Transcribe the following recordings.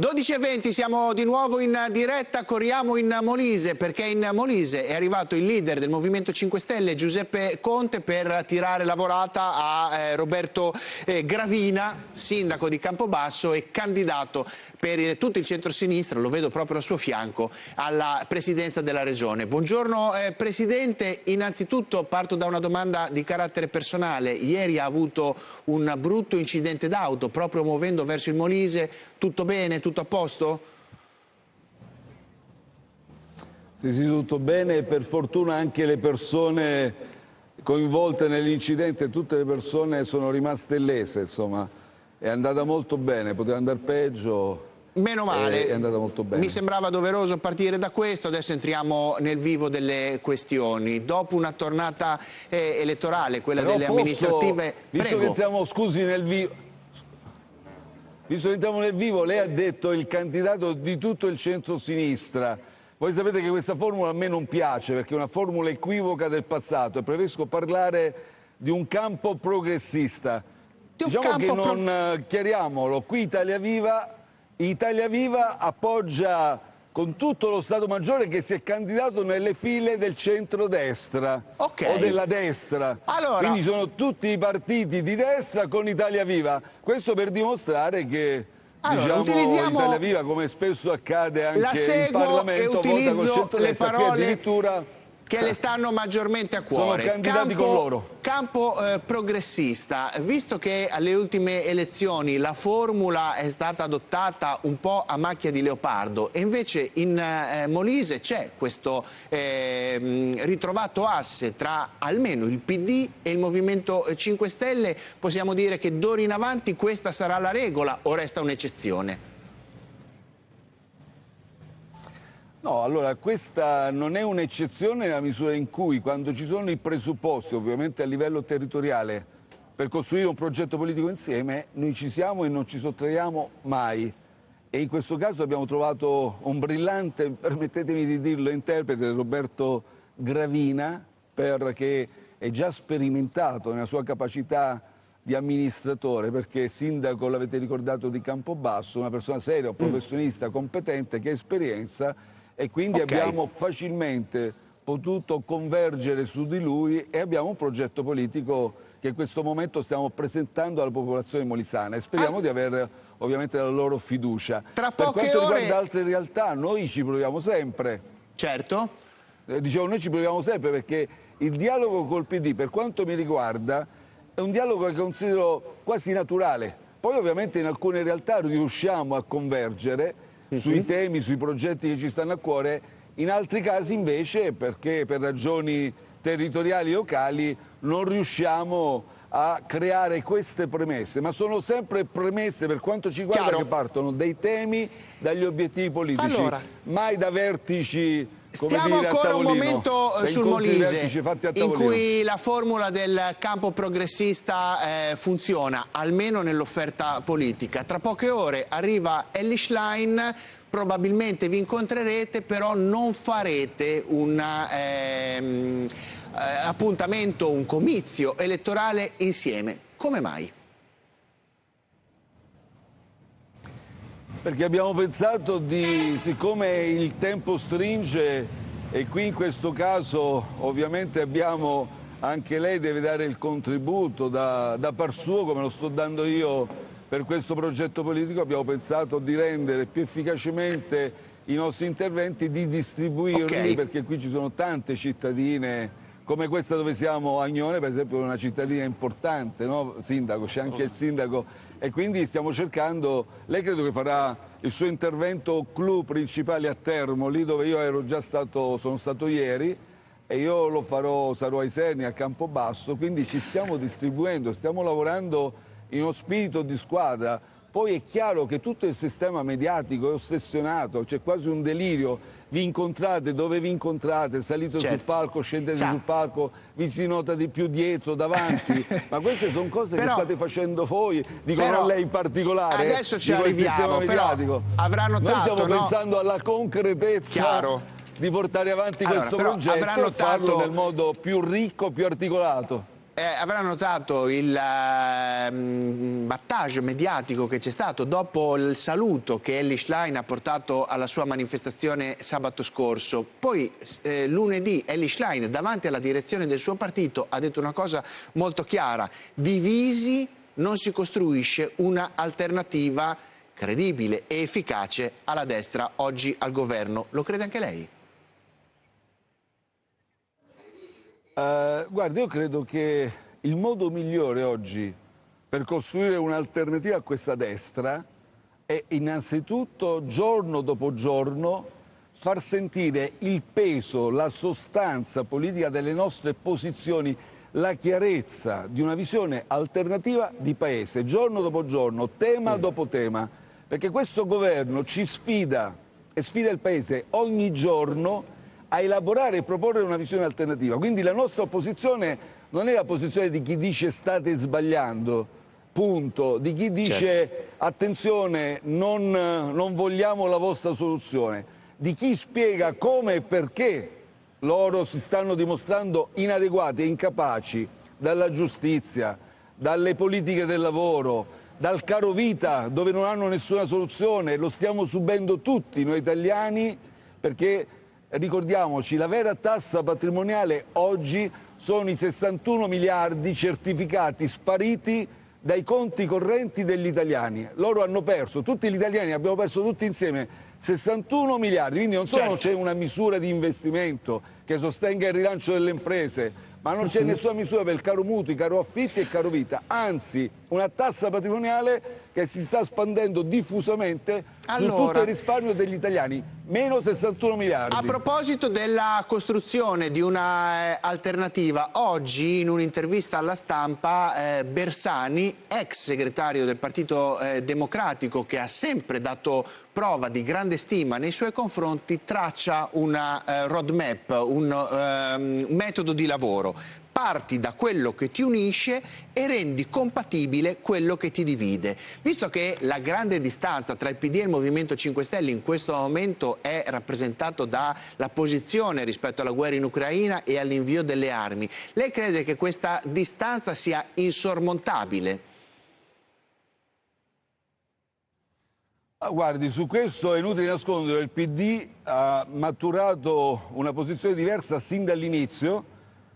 12:20, siamo di nuovo in diretta, corriamo in Molise perché in Molise è arrivato il leader del Movimento 5 Stelle, Giuseppe Conte, per tirare la volata a Roberto Gravina, sindaco di Campobasso e candidato per tutto il centro-sinistra, lo vedo proprio al suo fianco, alla presidenza della regione. Buongiorno Presidente, innanzitutto parto da una domanda di carattere personale. Ieri ha avuto un brutto incidente d'auto proprio muovendo verso il Molise, tutto bene? Tutto a posto? Sì, tutto bene e per fortuna anche le persone coinvolte nell'incidente, tutte le persone sono rimaste illese, insomma, è andata molto bene, poteva andare peggio. Meno male, è andata molto bene. Mi sembrava doveroso partire da questo, adesso entriamo nel vivo delle questioni. Dopo una tornata elettorale, quella delle amministrative... Visto che entriamo, scusi, nel vivo... Visto che entriamo nel vivo, lei ha detto il candidato di tutto il centro-sinistra. Voi sapete che questa formula a me non piace perché è una formula equivoca del passato e preferisco parlare di un campo progressista. Diciamo che non chiariamolo, qui Italia Viva appoggia con tutto lo Stato Maggiore che si è candidato nelle file del centrodestra o della destra. Quindi sono tutti i partiti di destra con Italia Viva. Questo per dimostrare che Italia Viva, come spesso accade anche in Parlamento, vota con centrodestra, qui addirittura che le stanno maggiormente a cuore. Sono candidati con loro. Campo progressista, visto che alle ultime elezioni la formula è stata adottata un po' a macchia di leopardo e invece in Molise c'è questo ritrovato asse tra almeno il PD e il Movimento 5 Stelle, possiamo dire che d'ora in avanti questa sarà la regola o resta un'eccezione? No, allora questa non è un'eccezione nella misura in cui quando ci sono i presupposti, ovviamente a livello territoriale, per costruire un progetto politico insieme, noi ci siamo e non ci sottraiamo mai. E in questo caso abbiamo trovato un brillante, permettetemi di dirlo, interprete, Roberto Gravina, che è già sperimentato nella sua capacità di amministratore, perché è sindaco, l'avete ricordato, di Campobasso, una persona seria, un professionista, competente, che ha esperienza, e quindi abbiamo facilmente potuto convergere su di lui e abbiamo un progetto politico che in questo momento stiamo presentando alla popolazione molisana e speriamo di avere ovviamente la loro fiducia. Per quanto riguarda altre realtà, noi ci proviamo sempre. Certo. Dicevo, noi ci proviamo sempre perché il dialogo col PD, per quanto mi riguarda, è un dialogo che considero quasi naturale. Poi ovviamente in alcune realtà riusciamo a convergere sui temi, sui progetti che ci stanno a cuore, in altri casi invece perché per ragioni territoriali locali non riusciamo a creare queste premesse, ma sono sempre premesse per quanto ci riguarda che partono dai temi, dagli obiettivi politici, mai da vertici. Stiamo ancora un momento sul Molise, in cui la formula del campo progressista funziona, almeno nell'offerta politica. Tra poche ore arriva Elly Schlein, probabilmente vi incontrerete, però non farete un appuntamento, un comizio elettorale insieme. Come mai? Perché abbiamo pensato siccome il tempo stringe e qui in questo caso ovviamente abbiamo, anche lei deve dare il contributo da par suo come lo sto dando io per questo progetto politico, abbiamo pensato di rendere più efficacemente i nostri interventi, di distribuirli perché qui ci sono tante cittadine come questa dove siamo, Agnone per esempio, è una cittadina importante, no? Sindaco, c'è anche il sindaco e quindi stiamo cercando, lei credo che farà il suo intervento clou principale a Termoli, dove io sono stato ieri e io lo farò, sarò ai Serni, a Campobasso, quindi ci stiamo distribuendo, stiamo lavorando in uno spirito di squadra. Poi è chiaro che tutto il sistema mediatico è ossessionato, c'è quasi un delirio. Vi incontrate, dove vi incontrate, salite sul palco, scendete sul palco, vi si nota di più dietro, davanti. Ma queste sono cose che state facendo voi, dico non lei in particolare. Adesso ci arriviamo, però avranno notato, noi stiamo pensando alla concretezza di portare avanti questo progetto e farlo nel modo più ricco, più articolato. Avrà notato il battage mediatico che c'è stato dopo il saluto che Elly Schlein ha portato alla sua manifestazione sabato scorso. Poi lunedì Elly Schlein davanti alla direzione del suo partito ha detto una cosa molto chiara: divisi non si costruisce una alternativa credibile e efficace alla destra oggi al governo. Lo crede anche lei? Guardi, io credo che il modo migliore oggi per costruire un'alternativa a questa destra è innanzitutto, giorno dopo giorno, far sentire il peso, la sostanza politica delle nostre posizioni, la chiarezza di una visione alternativa di paese, giorno dopo giorno, tema dopo tema, perché questo governo ci sfida e sfida il paese ogni giorno a elaborare e proporre una visione alternativa. Quindi la nostra opposizione non è la posizione di chi dice state sbagliando, punto, di chi dice attenzione non vogliamo la vostra soluzione, di chi spiega come e perché loro si stanno dimostrando inadeguati e incapaci dalla giustizia, dalle politiche del lavoro, dal caro vita dove non hanno nessuna soluzione, lo stiamo subendo tutti noi italiani, perché ricordiamoci, la vera tassa patrimoniale oggi sono i 61 miliardi certificati spariti dai conti correnti degli italiani. Loro hanno perso, tutti gli italiani abbiamo perso tutti insieme 61 miliardi, quindi non solo c'è una misura di investimento che sostenga il rilancio delle imprese, ma non c'è nessuna misura per il caro mutui, caro affitti e caro vita, anzi una tassa patrimoniale che si sta spandendo diffusamente su tutto il risparmio degli italiani, meno 61 miliardi. A proposito della costruzione di una alternativa, oggi in un'intervista alla stampa Bersani, ex segretario del Partito Democratico, che ha sempre dato prova di grande stima nei suoi confronti, traccia una roadmap, un metodo di lavoro. Parti da quello che ti unisce e rendi compatibile quello che ti divide. Visto che la grande distanza tra il PD e il Movimento 5 Stelle in questo momento è rappresentato dalla posizione rispetto alla guerra in Ucraina e all'invio delle armi, lei crede che questa distanza sia insormontabile? Guardi, su questo è inutile nascondere, il PD ha maturato una posizione diversa sin dall'inizio,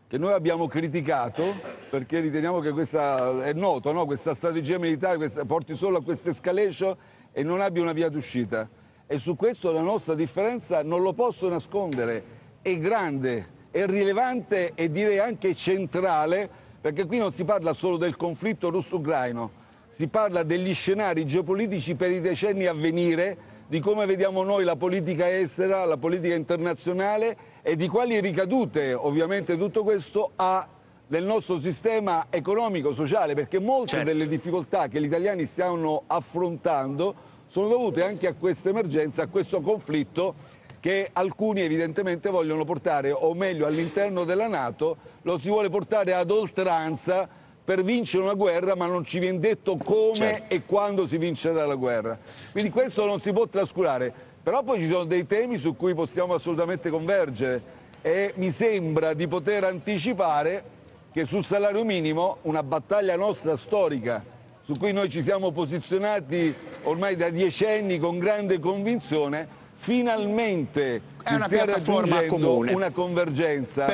che noi abbiamo criticato, perché riteniamo che questa, è noto, no? Questa strategia militare porti solo a questa escalation e non abbia una via d'uscita. E su questo la nostra differenza, non lo posso nascondere, è grande, è rilevante e direi anche centrale, perché qui non si parla solo del conflitto russo-ucraino, si parla degli scenari geopolitici per i decenni a venire, di come vediamo noi la politica estera, la politica internazionale e di quali ricadute ovviamente tutto questo ha nel nostro sistema economico-sociale, perché molte delle difficoltà che gli italiani stanno affrontando sono dovute anche a questa emergenza, a questo conflitto che alcuni evidentemente vogliono portare, o meglio all'interno della Nato, lo si vuole portare ad oltranza per vincere una guerra, ma non ci viene detto come e quando si vincerà la guerra. Quindi questo non si può trascurare. Però poi ci sono dei temi su cui possiamo assolutamente convergere e mi sembra di poter anticipare che sul salario minimo, una battaglia nostra storica, su cui noi ci siamo posizionati ormai da decenni con grande convinzione, finalmente si stia raggiungendo una convergenza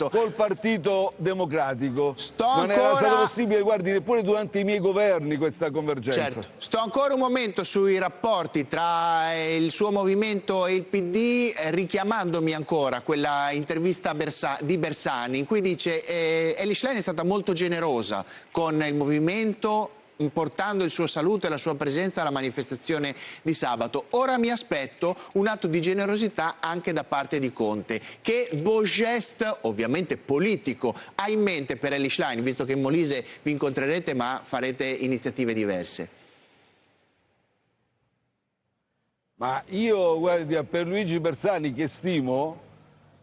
col Partito Democratico. Non era stato possibile, guardi, neppure durante i miei governi questa convergenza. Sto ancora un momento sui rapporti tra il suo movimento e il PD, richiamandomi ancora a quella intervista di Bersani in cui dice Elly Schlein è stata molto generosa con il movimento, portando il suo saluto e la sua presenza alla manifestazione di sabato. Ora mi aspetto un atto di generosità anche da parte di Conte. Che beau geste, ovviamente politico, ha in mente per Elly Schlein, visto che in Molise vi incontrerete ma farete iniziative diverse? Ma io, guardi, a Pierluigi Bersani, che stimo,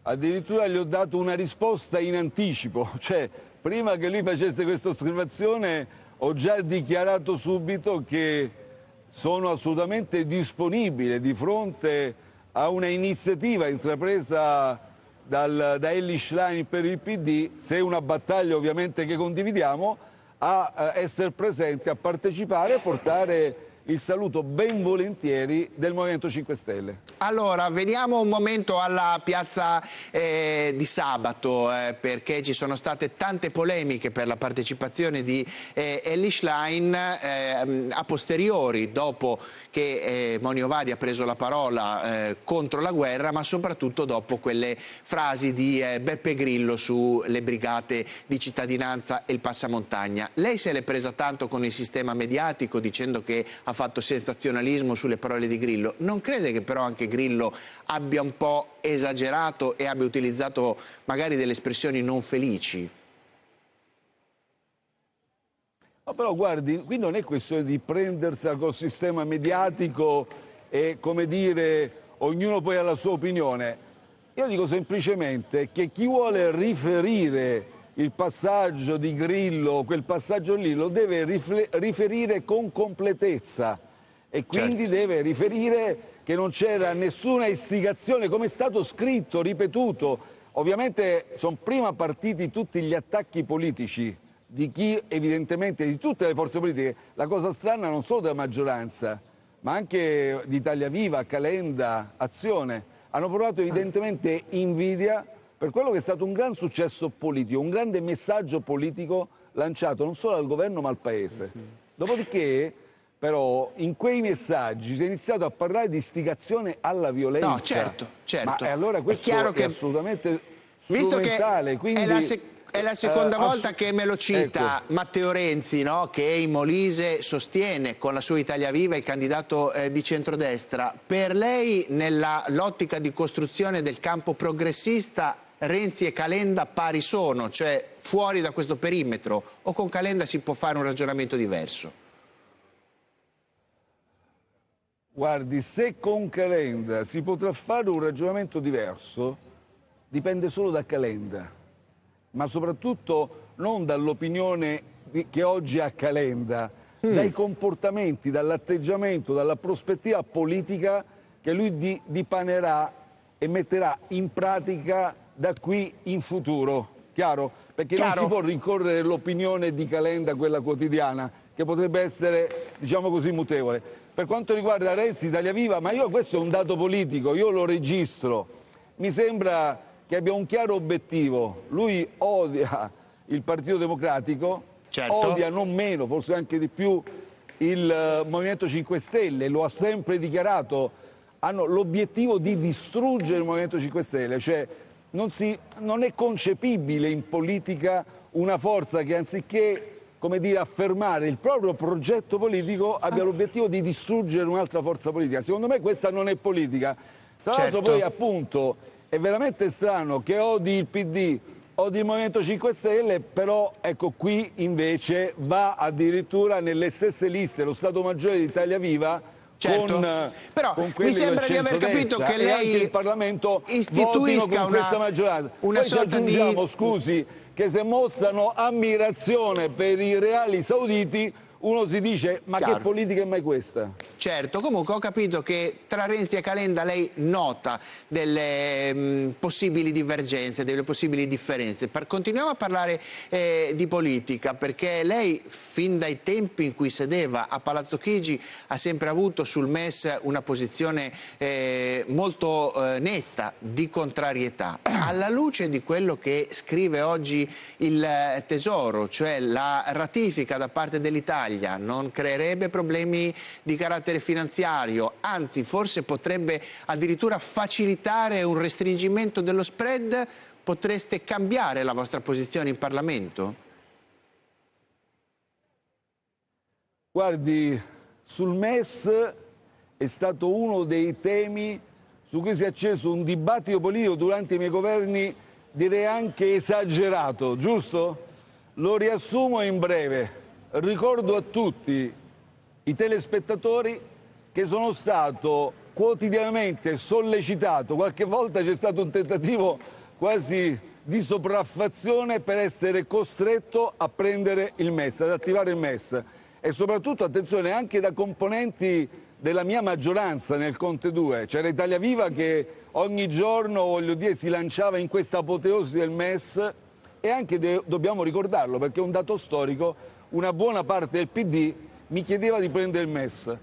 addirittura gli ho dato una risposta in anticipo, cioè prima che lui facesse questa osservazione ho già dichiarato subito che sono assolutamente disponibile di fronte a una iniziativa intrapresa da Elly Schlein per il PD, se è una battaglia ovviamente che condividiamo, a essere presente, a partecipare e a portare il saluto ben volentieri del Movimento 5 Stelle. Allora, veniamo un momento alla piazza di sabato, perché ci sono state tante polemiche per la partecipazione di Elly Schlein a posteriori, dopo che Moni Ovadi ha preso la parola contro la guerra, ma soprattutto dopo quelle frasi di Beppe Grillo sulle brigate di cittadinanza e il passamontagna. Lei se l'è presa tanto con il sistema mediatico dicendo che ha fatto sensazionalismo sulle parole di Grillo. Non crede che però anche Grillo abbia un po' esagerato e abbia utilizzato magari delle espressioni non felici? Ma però guardi, qui non è questione di prendersela col sistema mediatico e, come dire, ognuno poi ha la sua opinione. Io dico semplicemente che chi vuole riferire il passaggio di Grillo, quel passaggio lì, lo deve riferire con completezza e quindi deve riferire che non c'era nessuna istigazione, come è stato scritto, ripetuto. Ovviamente sono prima partiti tutti gli attacchi politici di chi evidentemente, di tutte le forze politiche, la cosa strana non solo della maggioranza, ma anche di Italia Viva, Calenda, Azione, hanno provato evidentemente invidia per quello che è stato un gran successo politico, un grande messaggio politico lanciato non solo al governo ma al Paese. Dopodiché, però, in quei messaggi si è iniziato a parlare di istigazione alla violenza. No, certo. Ma allora questo è assolutamente strumentale. Visto che quindi, è la seconda volta che me lo cita, ecco, Matteo Renzi, no? Che in Molise sostiene con la sua Italia Viva il candidato di centrodestra. Per lei, nell'ottica di costruzione del campo progressista, Renzi e Calenda pari sono, cioè fuori da questo perimetro, o con Calenda si può fare un ragionamento diverso? Guardi, se con Calenda si potrà fare un ragionamento diverso, dipende solo da Calenda, ma soprattutto non dall'opinione che oggi ha Calenda, dai comportamenti, dall'atteggiamento, dalla prospettiva politica che lui dipanerà e metterà in pratica da qui in futuro. Chiaro? Perché non si può rincorrere l'opinione di Calenda, quella quotidiana, che potrebbe essere, diciamo così, mutevole. Per quanto riguarda Renzi, Italia Viva, ma questo è un dato politico, io lo registro. Mi sembra che abbia un chiaro obiettivo. Lui odia il Partito Democratico, odia non meno, forse anche di più, il Movimento 5 Stelle, lo ha sempre dichiarato. Hanno l'obiettivo di distruggere il Movimento 5 Stelle, cioè non è concepibile in politica una forza che anziché, come dire, affermare il proprio progetto politico abbia l'obiettivo di distruggere un'altra forza politica. Secondo me questa non è politica. Tra l'altro poi appunto è veramente strano che odi il PD, odi il Movimento 5 Stelle, però ecco qui invece va addirittura nelle stesse liste lo Stato Maggiore di Italia Viva. Però mi sembra di aver capito che lei il Parlamento istituisca con questa maggioranza. Una sorta di... Scusi, che se mostrano ammirazione per i reali sauditi, uno si dice ma che politica è mai questa? Certo, comunque ho capito che tra Renzi e Calenda lei nota delle possibili divergenze, delle possibili differenze. Continuiamo a parlare di politica, perché lei fin dai tempi in cui sedeva a Palazzo Chigi ha sempre avuto sul MES una posizione molto netta di contrarietà. Alla luce di quello che scrive oggi il Tesoro, cioè la ratifica da parte dell'Italia non creerebbe problemi di carattere finanziario, anzi forse potrebbe addirittura facilitare un restringimento dello spread, potreste cambiare la vostra posizione in Parlamento? Guardi, sul MES è stato uno dei temi su cui si è acceso un dibattito politico durante i miei governi, direi anche esagerato, giusto? Lo riassumo in breve. Ricordo a tutti i telespettatori che sono stato quotidianamente sollecitato, qualche volta c'è stato un tentativo quasi di sopraffazione per essere costretto a prendere il MES, ad attivare il MES e soprattutto, attenzione, anche da componenti della mia maggioranza nel Conte 2. C'era Italia Viva che ogni giorno, voglio dire, si lanciava in questa apoteosi del MES, e anche dobbiamo ricordarlo perché è un dato storico, una buona parte del PD mi chiedeva di prendere il MES.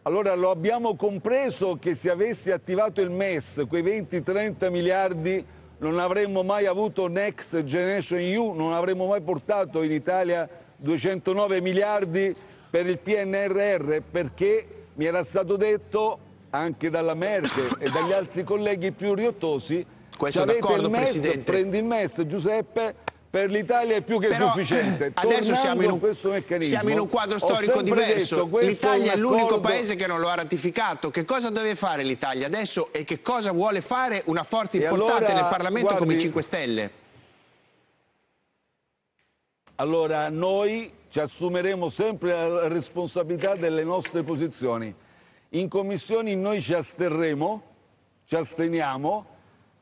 Allora lo abbiamo compreso che se avessi attivato il MES, quei 20-30 miliardi, non avremmo mai avuto Next Generation EU, non avremmo mai portato in Italia 209 miliardi per il PNRR, perché mi era stato detto anche dalla Merkel e dagli altri colleghi più riottosi: avete il MES, Presidente. prendi il MES, Giuseppe, per l'Italia è più che sufficiente. Adesso siamo in un quadro storico diverso. L'Italia è l'unico paese che non lo ha ratificato. Che cosa deve fare l'Italia adesso e che cosa vuole fare una forza importante nel Parlamento come i 5 Stelle? Allora, noi ci assumeremo sempre la responsabilità delle nostre posizioni. In commissioni noi ci asteniamo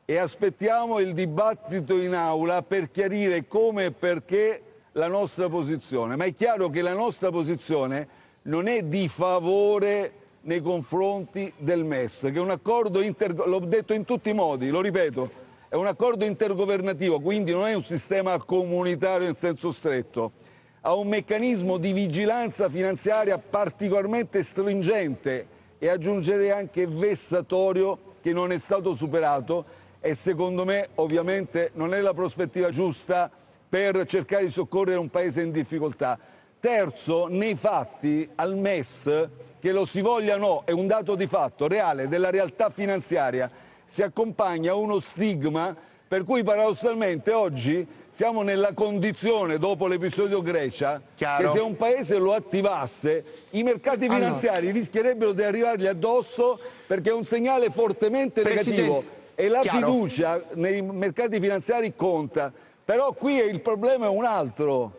e aspettiamo il dibattito in aula per chiarire come e perché la nostra posizione. Ma è chiaro che la nostra posizione non è di favore nei confronti del MES, che è un accordo l'ho detto in tutti i modi, lo ripeto, è un accordo intergovernativo, quindi non è un sistema comunitario in senso stretto. Ha un meccanismo di vigilanza finanziaria particolarmente stringente e aggiungerei anche vessatorio, che non è stato superato, e secondo me ovviamente non è la prospettiva giusta per cercare di soccorrere un paese in difficoltà. Terzo, nei fatti al MES, che lo si voglia o no, è un dato di fatto reale della realtà finanziaria, si accompagna uno stigma per cui paradossalmente oggi siamo nella condizione, dopo l'episodio Grecia, che se un paese lo attivasse, i mercati finanziari rischierebbero di arrivargli addosso, perché è un segnale fortemente negativo. E la fiducia nei mercati finanziari conta. Però qui il problema è un altro.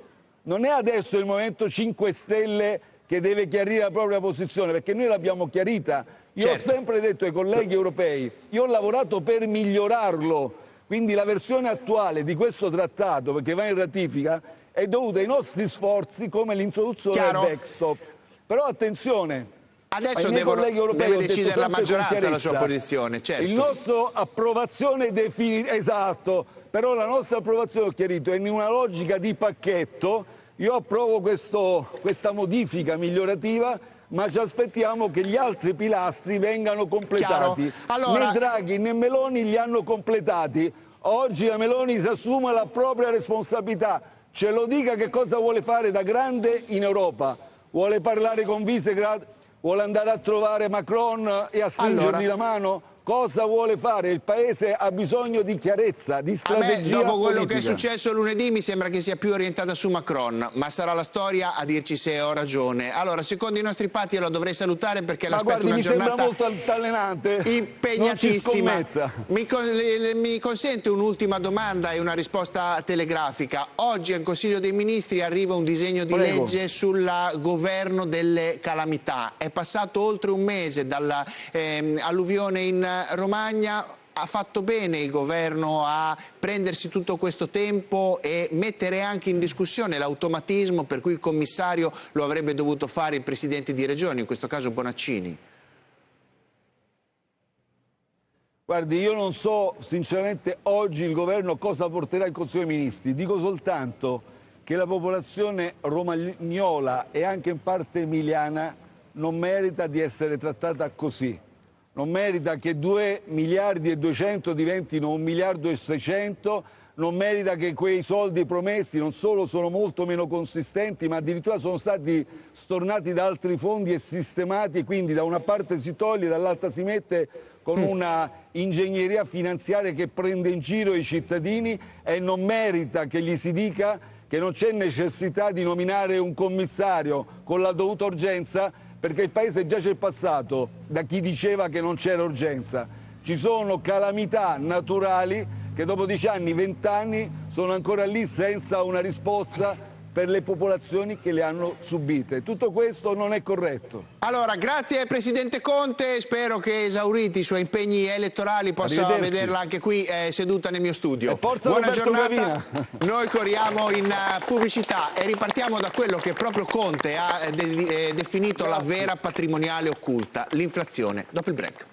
Non è adesso il Movimento 5 Stelle che deve chiarire la propria posizione, perché noi l'abbiamo chiarita. Io ho sempre detto ai colleghi europei, io ho lavorato per migliorarlo. Quindi la versione attuale di questo trattato, perché va in ratifica, è dovuta ai nostri sforzi, come l'introduzione del backstop. Però attenzione, adesso deve decidere la maggioranza la sua posizione, certo. Il nostro approvazione definitiva, esatto, però la nostra approvazione, ho chiarito, è in una logica di pacchetto. Io approvo questa modifica migliorativa, ma ci aspettiamo che gli altri pilastri vengano completati. Allora, né Draghi né Meloni li hanno completati. Oggi la Meloni si assume la propria responsabilità. Ce lo dica che cosa vuole fare da grande in Europa. Vuole parlare con Visegrad? Vuole andare a trovare Macron e a stringergli la mano? Cosa vuole fare? Il Paese ha bisogno di chiarezza, di strategia dopo quello politica. che è successo lunedì mi sembra che sia più orientata su Macron, ma sarà la storia a dirci se ho ragione. Allora, secondo i nostri patti, lo dovrei salutare perché l'aspetto una giornata mi sembra molto altalenante. Impegnatissima. Mi consente un'ultima domanda e una risposta telegrafica. Oggi al Consiglio dei Ministri arriva un disegno di legge sul governo delle calamità. È passato oltre un mese dall'alluvione in Romagna. Ha fatto bene il governo a prendersi tutto questo tempo e mettere anche in discussione l'automatismo per cui il commissario lo avrebbe dovuto fare il presidente di regione, in questo caso Bonaccini? Guardi, io non so sinceramente oggi il governo cosa porterà il Consiglio dei Ministri. Dico soltanto che la popolazione romagnola e anche in parte emiliana non merita di essere trattata così. Non merita che 2 miliardi e 200 diventino 1 miliardo e 600, non merita che quei soldi promessi non solo sono molto meno consistenti, ma addirittura sono stati stornati da altri fondi e sistemati, e quindi da una parte si toglie, dall'altra si mette con una ingegneria finanziaria che prende in giro i cittadini, e non merita che gli si dica che non c'è necessità di nominare un commissario con la dovuta urgenza, perché il Paese già c'è passato da chi diceva che non c'era urgenza. Ci sono calamità naturali che dopo 10 anni, 20 anni sono ancora lì senza una risposta per le popolazioni che le hanno subite. Tutto questo non è corretto. Allora, grazie Presidente Conte, spero che esauriti i suoi impegni elettorali possa vederla anche qui seduta nel mio studio. E forza Buona Roberto giornata, Gravina. noi corriamo in pubblicità e ripartiamo da quello che proprio Conte ha definito la vera patrimoniale occulta, l'inflazione. Dopo il break.